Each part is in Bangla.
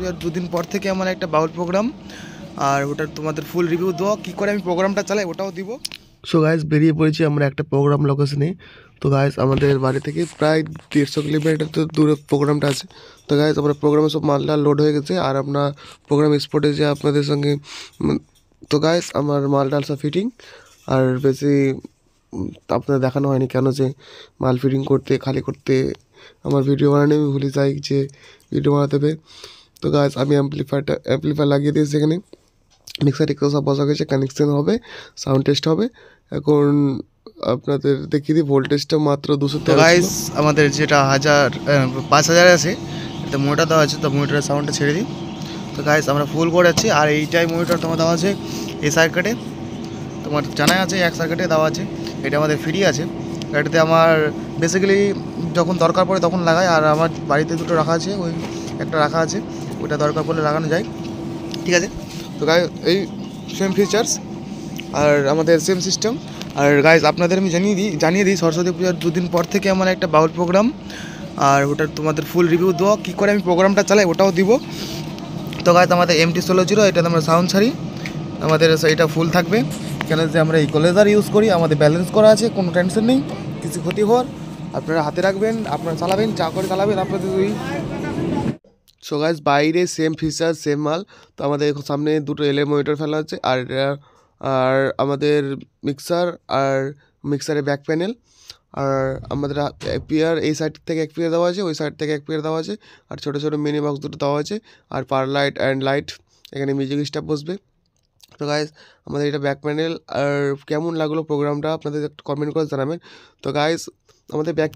পুজোর দুদিন পর থেকে আমার একটা বাউল প্রোগ্রাম, আর ওটার তোমাদের ফুল রিভিউ দেবো, কী করে আমি প্রোগ্রামটা চালাই ওটাও দিব। সো গাইজ বেরিয়ে পড়েছি আমরা একটা প্রোগ্রাম লোকেশনে। তো গাইজ আমাদের বাড়ি থেকে প্রায় 150 কিলোমিটার তো দূরে প্রোগ্রামটা আছে। তো গাইজ আমরা প্রোগ্রামে সব মালটা লোড হয়ে গেছে, আর আমরা প্রোগ্রাম স্পটে যে আপনাদের সঙ্গে তো গাইজ আমার মালটাল সব ফিটিং, আর বেশি আপনাদের দেখানো হয়নি কেন যে মাল ফিটিং করতে খালি করতে আমার ভিডিও বানানো আমি ভুলে যাই যে ভিডিও বানাতে হবে। তো গাইজ আমি অ্যাম্পলিফায়ার লাগিয়ে দিয়েছি এখানে, মিক্সার টিক্সার সব বসা গেছে, কানেকশন হবে, সাউন্ড টেস্ট হবে। এখন আপনাদের দেখিয়ে দিই ভোল্টেজটা মাত্র 200। তো গাইজ আমাদের যেটা 5000 আছে এটা মোটর দেওয়া আছে, তো মোটরের সাউন্ডটা ছেড়ে দিই। তো গাইজ আমরা ফুল করে আছি, আর এইটাই মোটর তোমার দেওয়া আছে এই সার্কিটে, তোমার জানাই আছে এক সার্কিটে দেওয়া আছে, এটা আমাদের ফ্রি আছে। এটাতে আমার বেসিক্যালি যখন দরকার পড়ে তখন লাগাই, আর আমার বাড়িতে দুটো রাখা আছে, ওই একটা রাখা আছে, ওইটা দরকার পড়লে লাগানো যায়, ঠিক আছে। তো গাইজ এই সেম ফিচার্স আর আমাদের সেম সিস্টেম। আর গাইজ আপনাদের আমি জানিয়ে দিই সরস্বতী পূজার দুদিন পর থেকে আমার একটা বাউল প্রোগ্রাম, আর ওটার তোমাদের ফুল রিভিউ দেবো, কী করে আমি প্রোগ্রামটা চালাই ওটাও দিব। তো গাইজ আমাদের MT-16 এটাতে আমরা সাউন্ড ছাড়ি, আমাদের এটা ফুল থাকবে, কেন যে আমরা ইকুয়ালাইজার ইউজ করি, আমাদের ব্যালেন্স করা আছে, কোনো টেনশন নেই কিছু ক্ষতি হওয়ার। আপনারা হাতে রাখবেন, আপনারা চালাবেন, চা করে চালাবেন আপনাদের ওই। সো গাইজ বাইরে সেম ফিচার সেম মাল। তো আমাদের সামনে দুটো এলএ মনিটর ফেলা আছে, আর আমাদের মিক্সারের ব্যাক প্যানেল, আর আমাদের পেয়ার এই সাইড থেকে এক পেয়ার দেওয়া আছে, ওই সাইড থেকে এক পেয়ার দেওয়া আছে, আর ছোটো ছোটো মিনি বক্স দুটো দেওয়া আছে, আর পার লাইট অ্যান্ড লাইট, এখানে মিউজিক স্টাফ বসবে। তো গাইজ আমাদের এটা ব্যাক প্যানেল। আর কেমন লাগলো প্রোগ্রামটা আপনাদের একটু কমেন্ট করে জানাবেন। তো গাইজ আমাদের ব্যাক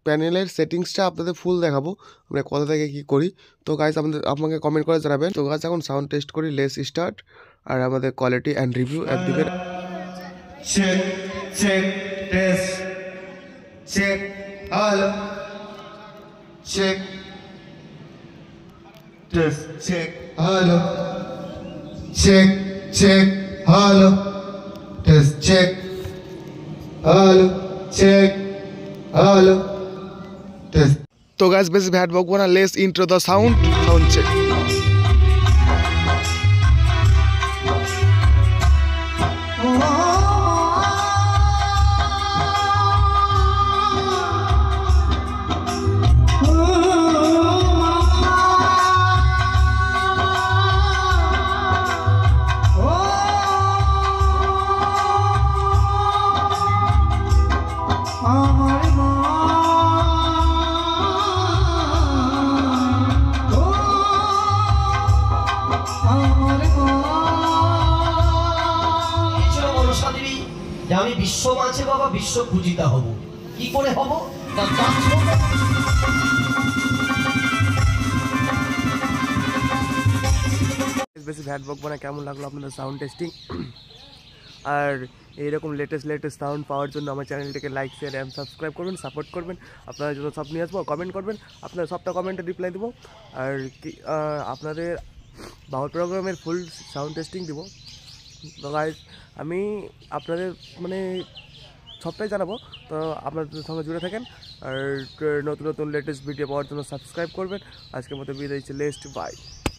প্যানেলের সেটিংসটা আপনাদের ফুল দেখাবো আমরা কোথা থেকে কী করি। তো গাইজ আপনাকে কমেন্ট করে জানাবেন। তো গাইজ এখন সাউন্ড টেস্ট করি, লেস স্টার্ট, আর আমাদের কোয়ালিটি অ্যান্ড রিভিউ এক দিবেন। Check check test check hello check test check hello check check hello test check hello check hello test. তো গাইজ বেশি ভ্যাট বকবো না, let's intro the sound check. আমি বিশ্ব মাঝে বাবা বিশ্ব পূজিতা হব, কি করে হব বেশি ভ্যাট বকবো না, কেমন লাগলো আপনাদের সাউন্ড টেস্টিং। আর এইরকম লেটেস্ট সাউন্ড পাওয়ার জন্য আমার চ্যানেলটিকে লাইক শেয়ার অ্যান্ড সাবস্ক্রাইব করবেন, সাপোর্ট করবেন। আপনারা জন্য সব নিয়ে আসবো, কমেন্ট করবেন, আপনার সবটা কমেন্টে রিপ্লাই দেবো। আর কি আপনাদের বাউল প্রোগ্রামের ফুল সাউন্ড টেস্টিং দিব। তো গাইজ আমি আপনাদের মানে সবটাই জানাবো, তো আপনাদের সঙ্গে জুড়ে থাকেন। আর নতুন লেটেস্ট ভিডিও পাওয়ার জন্য সাবস্ক্রাইব করবেন। আজকের মতো বিদায়, লেস্ট বাই।